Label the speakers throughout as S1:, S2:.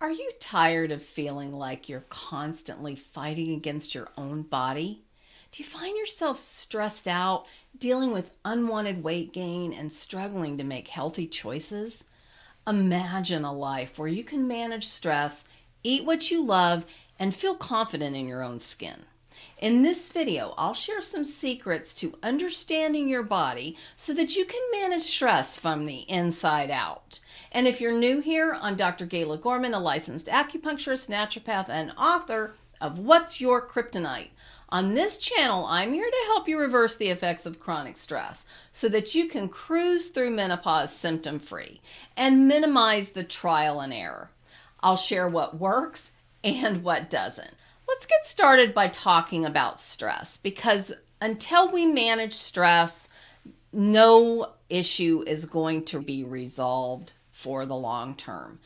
S1: Are you tired of feeling like you're constantly fighting against your own body? Do you find yourself stressed out, dealing with unwanted weight gain, and struggling to make healthy choices? Imagine a life where you can manage stress, eat what you love, and feel confident in your own skin. In this video, I'll share some secrets to understanding your body so that you can manage stress from the inside out. And if you're new here, I'm Dr. Gayla Gorman, a licensed acupuncturist, naturopath, and author of What's Your Kryptonite? On this channel, I'm here to help you reverse the effects of chronic stress so that you can cruise through menopause symptom-free and minimize the trial and error. I'll share what works and what doesn't. Let's get started by talking about stress, because until we manage stress, no issue is going to be resolved for the long term.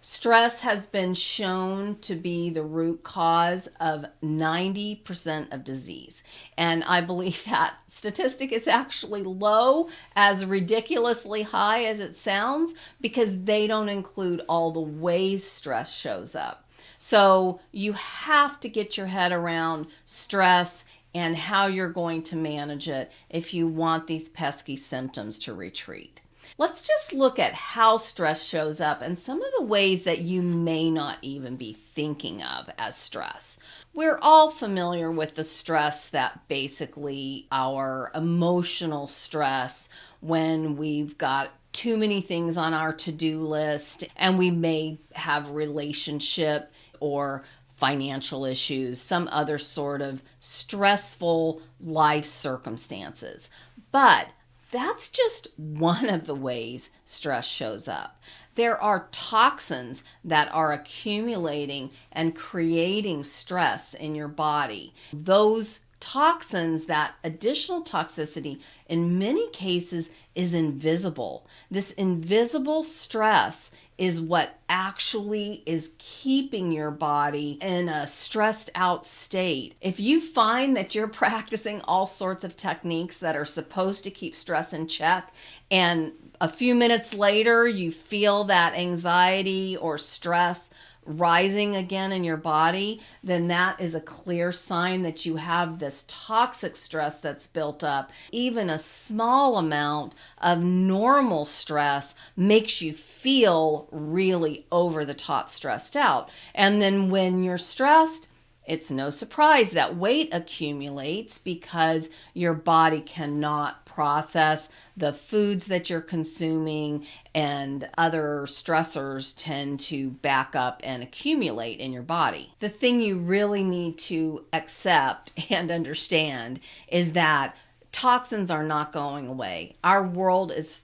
S1: Stress has been shown to be the root cause of 90% of disease. And I believe that statistic is actually low, as ridiculously high as it sounds, because they don't include all the ways stress shows up. So you have to get your head around stress and how you're going to manage it if you want these pesky symptoms to retreat. Let's just look at how stress shows up and some of the ways that you may not even be thinking of as stress. We're all familiar with the stress that basically our emotional stress when we've got too many things on our to-do list and we may have relationship or financial issues, some other sort of stressful life circumstances. But that's just one of the ways stress shows up. There are toxins that are accumulating and creating stress in your body. Those toxins, that additional toxicity, in many cases is invisible. This invisible stress is what actually is keeping your body in a stressed out state. If you find that you're practicing all sorts of techniques that are supposed to keep stress in check, and a few minutes later you feel that anxiety or stress rising again in your body, then that is a clear sign that you have this toxic stress that's built up. Even a small amount of normal stress makes you feel really over the top stressed out. And then when you're stressed, it's no surprise that weight accumulates because your body cannot process the foods that you're consuming, and other stressors tend to back up and accumulate in your body. The thing you really need to accept and understand is that toxins are not going away. Our world is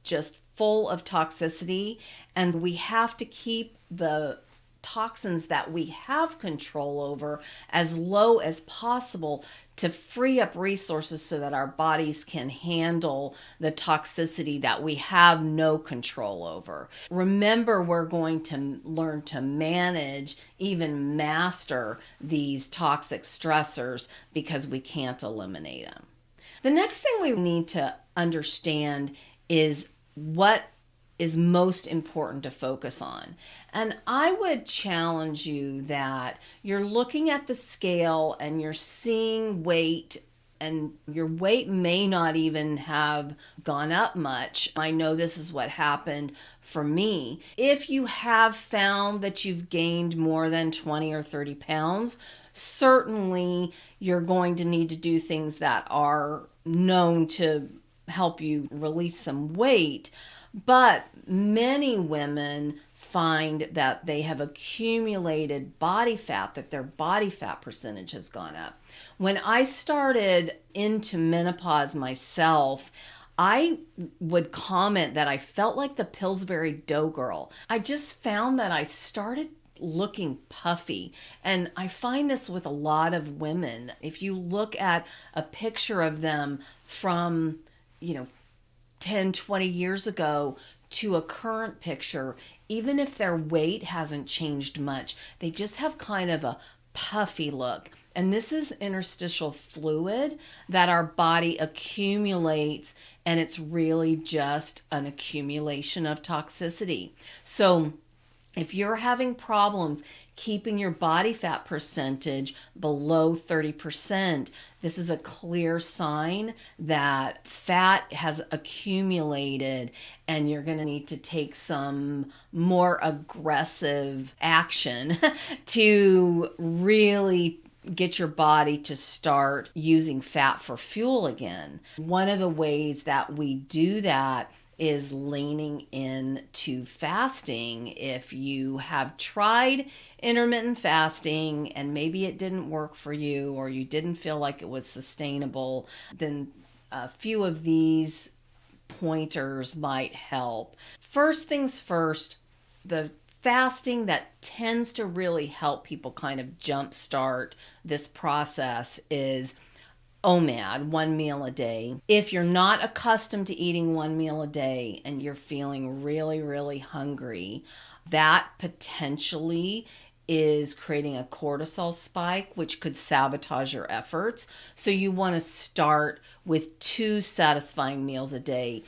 S1: just full of toxicity, and we have to keep the toxins that we have control over as low as possible to free up resources so that our bodies can handle the toxicity that we have no control over. Remember, we're going to learn to manage, even master these toxic stressors, because we can't eliminate them. The next thing we need to understand is what is most important to focus on. And I would challenge you that you're looking at the scale and you're seeing weight, and your weight may not even have gone up much. I know this is what happened for me. If you have found that you've gained more than 20 or 30 pounds, certainly you're going to need to do things that are known to help you release some weight. But many women find that they have accumulated body fat, that their body fat percentage has gone up. When I started into menopause myself, I would comment that I felt like the Pillsbury Dough Girl. I just found that I started looking puffy. And I find this with a lot of women. If you look at a picture of them from, 10, 20 years ago to a current picture, even if their weight hasn't changed much, they just have kind of a puffy look. And this is interstitial fluid that our body accumulates, and it's really just an accumulation of toxicity. So If you're having problems keeping your body fat percentage below 30%, this is a clear sign that fat has accumulated and you're going to need to take some more aggressive action to really get your body to start using fat for fuel again. One of the ways that we do that is leaning into fasting. If you have tried intermittent fasting and maybe it didn't work for you or you didn't feel like it was sustainable, then a few of these pointers might help. First things first, the fasting that tends to really help people kind of jumpstart this process is OMAD, 1 meal a day. If you're not accustomed to eating 1 meal a day and you're feeling really, really hungry, that potentially is creating a cortisol spike, which could sabotage your efforts. So you want to start with 2 satisfying meals a day.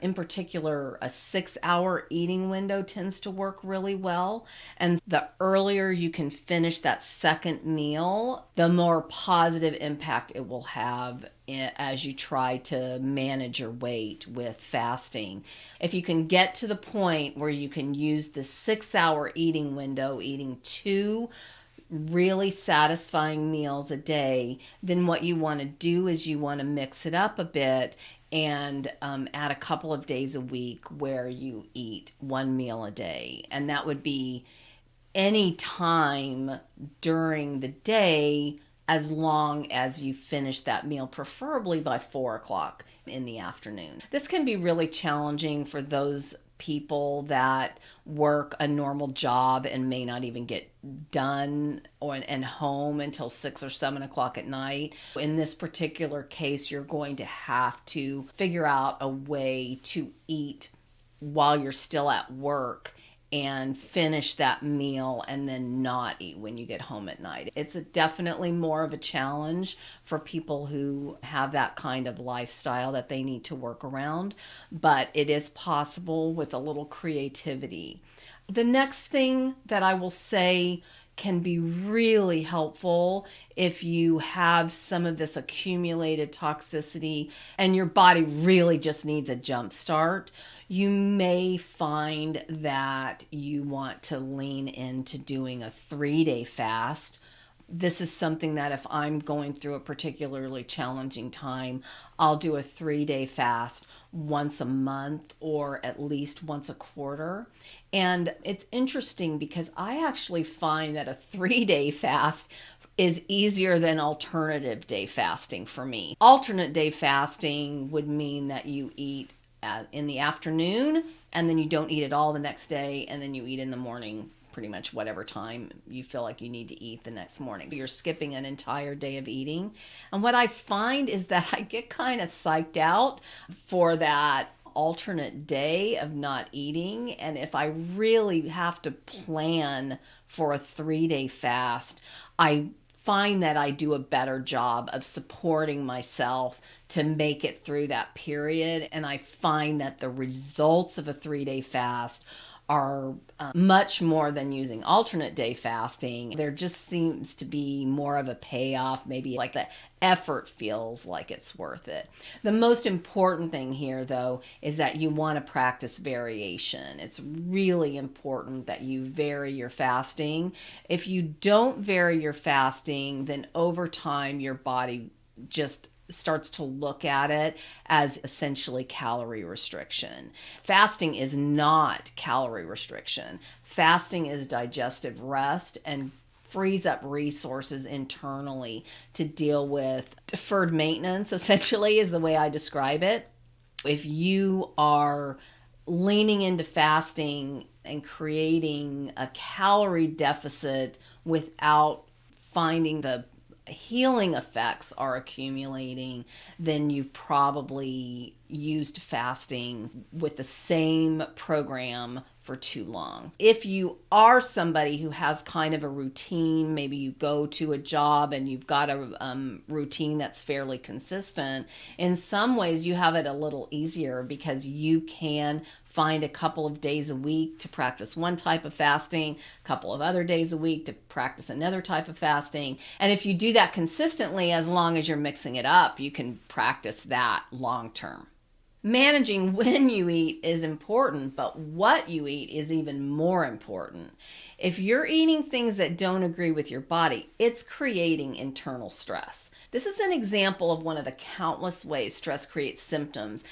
S1: In particular, a 6 hour eating window tends to work really well. And the earlier you can finish that second meal, the more positive impact it will have as you try to manage your weight with fasting. If you can get to the point where you can use the 6 hour eating window, eating 2 really satisfying meals a day, then what you want to do is you want to mix it up a bit and add a couple of days a week where you eat 1 meal a day. And that would be any time during the day as long as you finish that meal, preferably by 4 o'clock in the afternoon. This can be really challenging for those people that work a normal job and may not even get done and home until 6 or 7 o'clock at night. In this particular case, you're going to have to figure out a way to eat while you're still at work and finish that meal and then not eat when you get home at night. It's definitely more of a challenge for people who have that kind of lifestyle that they need to work around, but it is possible with a little creativity. The next thing that I will say can be really helpful if you have some of this accumulated toxicity and your body really just needs a jump start. You may find that you want to lean into doing a 3-day fast. This is something that if I'm going through a particularly challenging time, I'll do a 3-day fast once a month or at least once a quarter. And it's interesting because I actually find that a 3-day fast is easier than alternative day fasting for me. Alternate day fasting would mean that you eat in the afternoon and then you don't eat at all the next day, and then you eat in the morning pretty much whatever time you feel like you need to eat the next morning. You're skipping an entire day of eating. And what I find is that I get kind of psyched out for that alternate day of not eating. And if I really have to plan for a 3-day fast, I find that I do a better job of supporting myself to make it through that period. And I find that the results of a 3-day fast are much more than using alternate day fasting. There just seems to be more of a payoff, maybe like the effort feels like it's worth it. The most important thing here, though, is that you want to practice variation. It's really important that you vary your fasting. If you don't vary your fasting, then over time your body just starts to look at it as essentially calorie restriction. Fasting is not calorie restriction. Fasting is digestive rest and frees up resources internally to deal with deferred maintenance, essentially, is the way I describe it. If you are leaning into fasting and creating a calorie deficit without finding the healing effects are accumulating, then you've probably used fasting with the same program for too long. If you are somebody who has kind of a routine, maybe you go to a job and you've got a routine that's fairly consistent, in some ways you have it a little easier because you can find a couple of days a week to practice one type of fasting, a couple of other days a week to practice another type of fasting. And if you do that consistently, as long as you're mixing it up, you can practice that long term. Managing when you eat is important, but what you eat is even more important. If you're eating things that don't agree with your body, it's creating internal stress. This is an example of one of the countless ways stress creates symptoms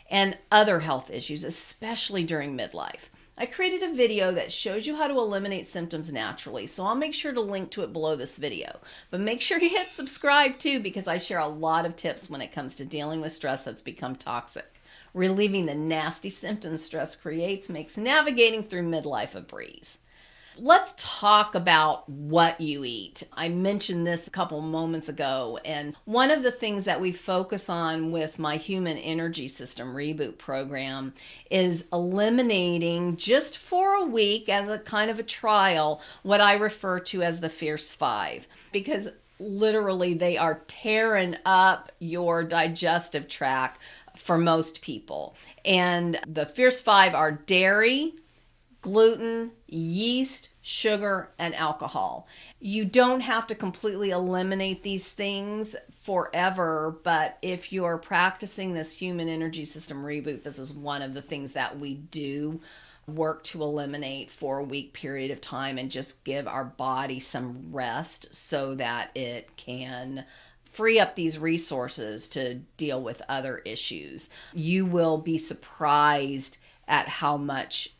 S1: and other health issues, especially during midlife. I created a video that shows you how to eliminate symptoms naturally, so I'll make sure to link to it below this video. But make sure you hit subscribe too, because I share a lot of tips when it comes to dealing with stress that's become toxic. Relieving the nasty symptoms stress creates makes navigating through midlife a breeze. Let's talk about what you eat. I mentioned this a couple moments ago, and one of the things that we focus on with my Human Energy System Reboot program is eliminating, just for a week as a kind of a trial, what I refer to as the Fierce Five, because literally they are tearing up your digestive tract for most people. And the Fierce Five are dairy, gluten, yeast, sugar, and alcohol. You don't have to completely eliminate these things forever, but if you're practicing this Human Energy System Reboot, this is one of the things that we do work to eliminate for a week period of time and just give our body some rest so that it can free up these resources to deal with other issues. You will be surprised at how much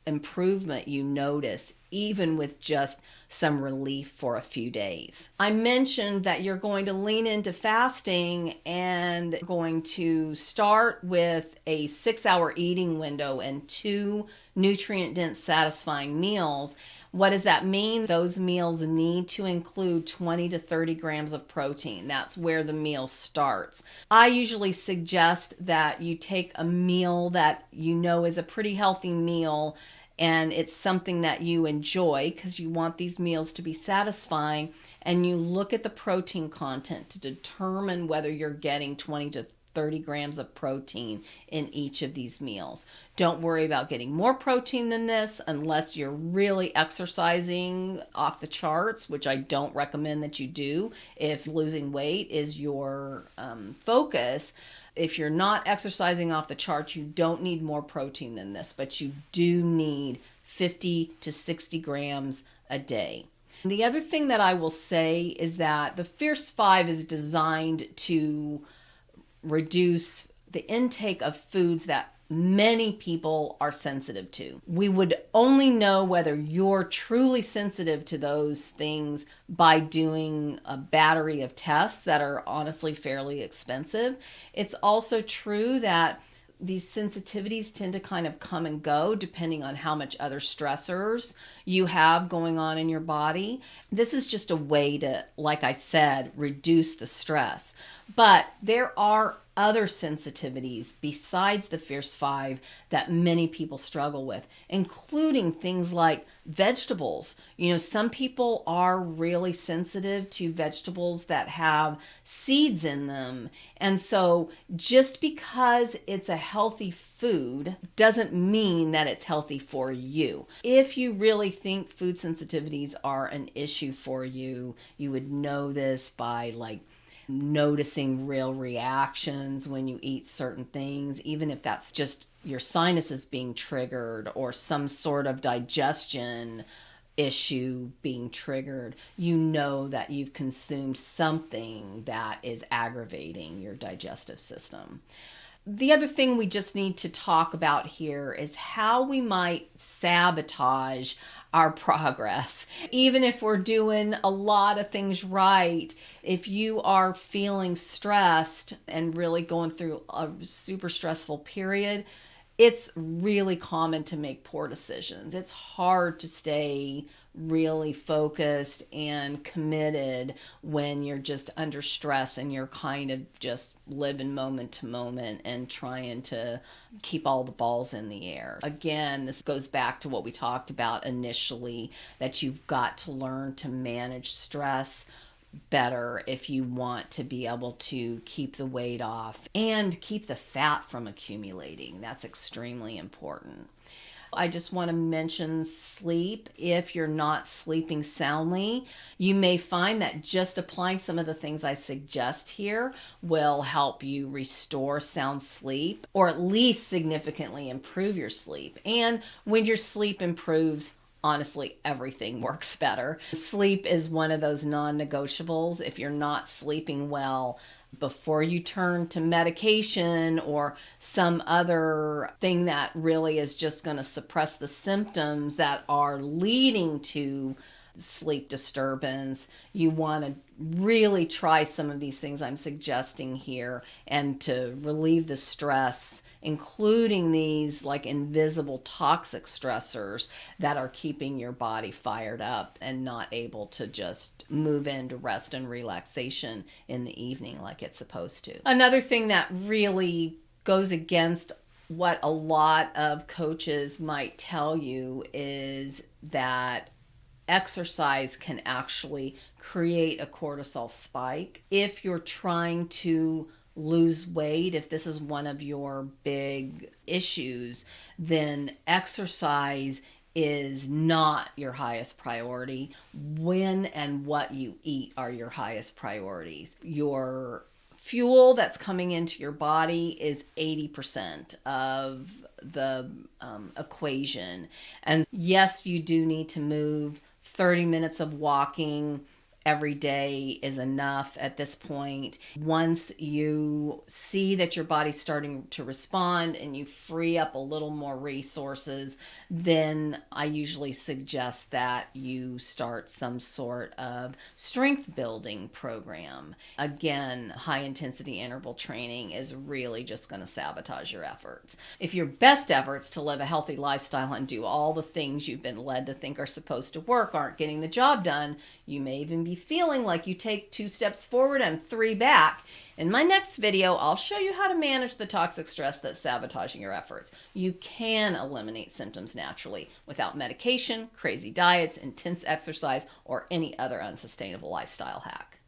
S1: improvement you notice, even with just some relief for a few days. I mentioned that you're going to lean into fasting and going to start with a 6-hour eating window and 2 nutrient-dense satisfying meals. What does that mean? Those meals need to include 20 to 30 grams of protein. That's where the meal starts. I usually suggest that you take a meal that you know is a pretty healthy meal and it's something that you enjoy, because you want these meals to be satisfying, and you look at the protein content to determine whether you're getting 20 to 30 grams of protein in each of these meals. Don't worry about getting more protein than this unless you're really exercising off the charts, which I don't recommend that you do if losing weight is your focus. If you're not exercising off the charts, you don't need more protein than this, but you do need 50 to 60 grams a day. The other thing that I will say is that the Fierce Five is designed to reduce the intake of foods that many people are sensitive to. We would only know whether you're truly sensitive to those things by doing a battery of tests that are honestly fairly expensive. It's also true that these sensitivities tend to kind of come and go depending on how much other stressors you have going on in your body. This is just a way to, like I said, reduce the stress. But there are other sensitivities besides the Fierce Five that many people struggle with, including things like vegetables. You know, some people are really sensitive to vegetables that have seeds in them. And so just because it's a healthy food doesn't mean that it's healthy for you. If you really think food sensitivities are an issue for you, you would know this by noticing real reactions when you eat certain things, even if that's just your sinuses being triggered or some sort of digestion issue being triggered. You know that you've consumed something that is aggravating your digestive system. The other thing we just need to talk about here is how we might sabotage our progress. Even if we're doing a lot of things right, if you are feeling stressed and really going through a super stressful period, it's really common to make poor decisions. It's hard to stay really focused and committed when you're just under stress and you're kind of just living moment to moment and trying to keep all the balls in the air. Again, this goes back to what we talked about initially, that you've got to learn to manage stress better if you want to be able to keep the weight off and keep the fat from accumulating. That's extremely important. I just want to mention sleep. If you're not sleeping soundly, you may find that just applying some of the things I suggest here will help you restore sound sleep, or at least significantly improve your sleep. And when your sleep improves, honestly, everything works better. Sleep is one of those non-negotiables. If you're not sleeping well, before you turn to medication or some other thing that really is just going to suppress the symptoms that are leading to sleep disturbance, you want to really try some of these things I'm suggesting here and to relieve the stress, including these like invisible toxic stressors that are keeping your body fired up and not able to just move into rest and relaxation in the evening like it's supposed to. Another thing that really goes against what a lot of coaches might tell you is that exercise can actually create a cortisol spike. If you're trying to lose weight, if this is one of your big issues, then exercise is not your highest priority. When and what you eat are your highest priorities. Your fuel that's coming into your body is 80% of the equation. And yes, you do need to move. 30 minutes of walking every day is enough at this point. Once you see that your body's starting to respond and you free up a little more resources, then I usually suggest that you start some sort of strength building program. Again, high intensity interval training is really just going to sabotage your efforts. If your best efforts to live a healthy lifestyle and do all the things you've been led to think are supposed to work aren't getting the job done, you may even be feeling like you take 2 steps forward and 3 back. In my next video, I'll show you how to manage the toxic stress that's sabotaging your efforts. You can eliminate symptoms naturally without medication, crazy diets, intense exercise, or any other unsustainable lifestyle hack.